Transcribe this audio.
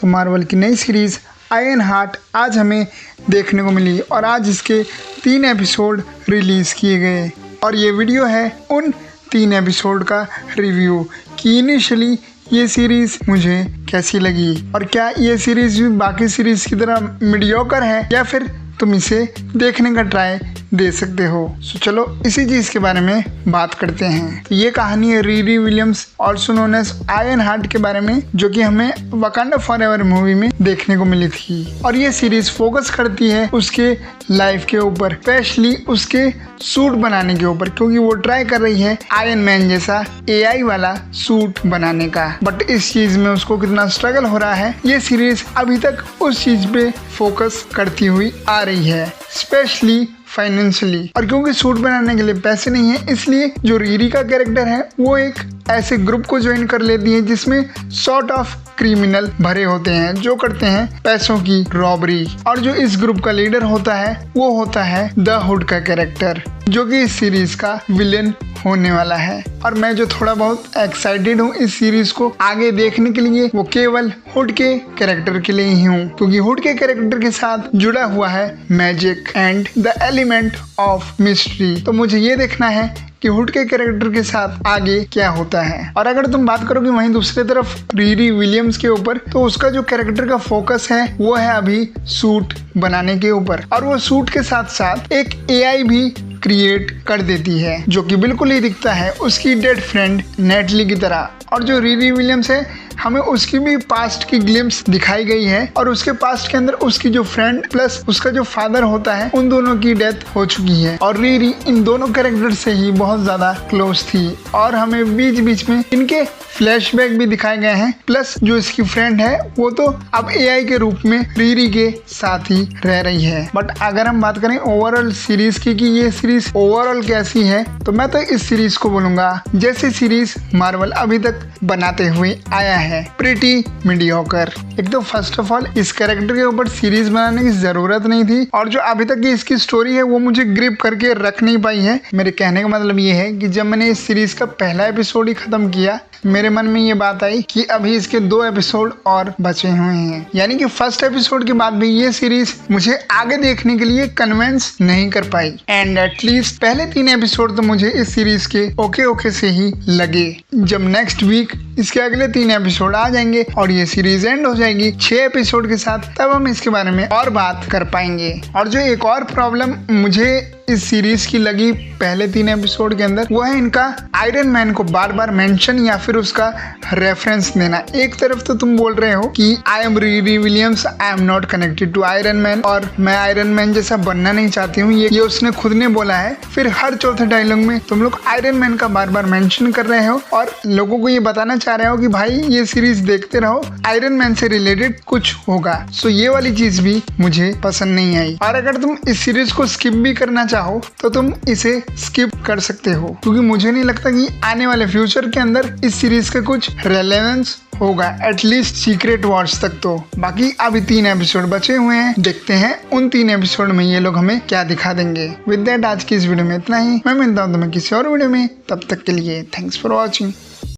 तो मार्वल की नई सीरीज़ आयरन हार्ट आज हमें देखने को मिली और आज इसके 3 एपिसोड रिलीज़ किए गए और ये वीडियो है उन 3 एपिसोड का रिव्यू कि इनिशियली ये सीरीज़ मुझे कैसी लगी और क्या ये सीरीज़ भी बाकी सीरीज़ की तरह मीडियोकर है या फिर तुम इसे देखने का ट्राई दे सकते हो। सो चलो इसी चीज़ के बारे में बात करते हैं। तो ये कहानी है Riri Williams also known as Ironheart के बारे में, जो कि हमें वकांडा फॉरएवर मूवी में देखने को मिली थी। और ये सीरीज फोकस करती है उसके लाइफ के ऊपर, स्पेशली उसके सूट बनाने के ऊपर, क्योंकि वो ट्राई कर रही है आयरन मैन जैसा AI वाला सूट बनाने का। बट इस चीज में उसको कितना स्ट्रगल हो रहा है, ये सीरीज अभी तक उस चीज पे फोकस करती हुई आ रही है, स्पेशली फाइनेंशियली। और क्योंकि सूट बनाने के लिए पैसे नहीं है, इसलिए जो रीरी का कैरेक्टर है वो एक ऐसे ग्रुप को ज्वाइन कर लेती है जिसमें सॉर्ट ऑफ क्रिमिनल भरे होते हैं जो करते हैं पैसों की रॉबरी। और जो इस ग्रुप का लीडर होता है वो होता है द हुड का कैरेक्टर, जो कि इस सीरीज का विलेन होने वाला है। और मैं जो थोड़ा बहुत एक्साइटेड हूँ इस सीरीज को आगे देखने के लिए, वो केवल हुड के कैरेक्टर के लिए ही हूँ, क्योंकि हुड के कैरेक्टर के साथ जुड़ा हुआ है magic and the element of mystery. तो मुझे ये देखना है कि हुड के कैरेक्टर के साथ आगे क्या होता है। और अगर तुम बात करोगे वहीं दूसरी तरफ रीरी विलियम्स के ऊपर, तो उसका जो कैरेक्टर का फोकस है वो है अभी सूट बनाने के ऊपर। और वो सूट के साथ साथ एक AI भी क्रिएट कर देती है, जो कि बिल्कुल ही दिखता है उसकी डेड फ्रेंड नेटली की तरह। और जो रीरी विलियम्स है, हमें उसकी भी पास्ट की ग्लिम्स दिखाई गई है और उसके पास्ट के अंदर उसकी जो फ्रेंड प्लस उसका जो फादर होता है, उन दोनों की डेथ हो चुकी है। और रीरी इन दोनों कैरेक्टर से ही बहुत ज्यादा क्लोज थी और हमें बीच बीच में इनके फ्लैशबैक भी दिखाए गए हैं। प्लस जो इसकी फ्रेंड है वो तो अब AI के रूप में रीरी के साथ ही रह रही है। बट अगर हम बात करें ओवरऑल सीरीज की कि ये सीरीज ओवरऑल कैसी है, तो मैं तो इस सीरीज को बोलूंगा जैसी सीरीज मार्वल अभी तक बनाते हुए आया है, प्रीटी मीडियोकर। एक तो फर्स्ट ऑफ ऑल इस कैरेक्टर के ऊपर सीरीज बनाने की जरूरत नहीं थी, और जो अभी तक की इसकी स्टोरी है वो मुझे ग्रिप करके रख नहीं पाई है। मेरे कहने का मतलब ये है कि जब मैंने इस सीरीज का पहला एपिसोड ही खत्म किया, मेरे मन में ये बात आई कि अभी इसके 2 एपिसोड और बचे हुए हैं, यानी कि फर्स्ट एपिसोड के बाद भी ये सीरीज मुझे आगे देखने के लिए कन्विंस नहीं कर पाई। एंड एटलीस्ट पहले 3 एपिसोड तो मुझे इस सीरीज के ओके से ही लगे। जब नेक्स्ट वीक इसके अगले 3 एपिसोड आ जाएंगे और ये सीरीज एंड हो जाएगी 6 एपिसोड के साथ, तब हम इसके बारे में और बात कर पाएंगे। और जो एक और प्रॉब्लम मुझे इस सीरीज की लगी पहले 3 एपिसोड के अंदर, वो है इनका आयरन मैन को बार बार मेंशन या फिर उसका रेफरेंस देना। एक तरफ तो तुम बोल रहे हो कि I am Riri Williams, I am not connected to Iron Man, और मैं आयरन मैन जैसा बनना नहीं चाहती हूँ, ये उसने खुद ने बोला है। फिर हर चौथे डायलॉग में तुम लोग आयरन मैन का बार बार मेंशन कर रहे हो और लोगों को ये बताना चाह रहे हो कि भाई ये सीरीज देखते रहो, आयरन मैन से रिलेटेड कुछ होगा। सो ये वाली चीज भी मुझे पसंद नहीं आई। और अगर तुम इस सीरीज को स्किप भी करना चाहो तो तुम इसे स्किप कर सकते हो, क्योंकि मुझे नहीं लगता कि आने वाले फ्यूचर के अंदर इस सीरीज का कुछ रेलेवेंस होगा, एटलीस्ट सीक्रेट वॉर्स तक तो। बाकी अभी 3 एपिसोड बचे हुए हैं, देखते हैं उन 3 एपिसोड में ये लोग हमें क्या दिखा देंगे। विद दैट आज की इस वीडियो में इतना ही। मैं मिलता हूँ तुम्हें किसी और वीडियो में, तब तक के लिए थैंक्स फॉर वॉचिंग।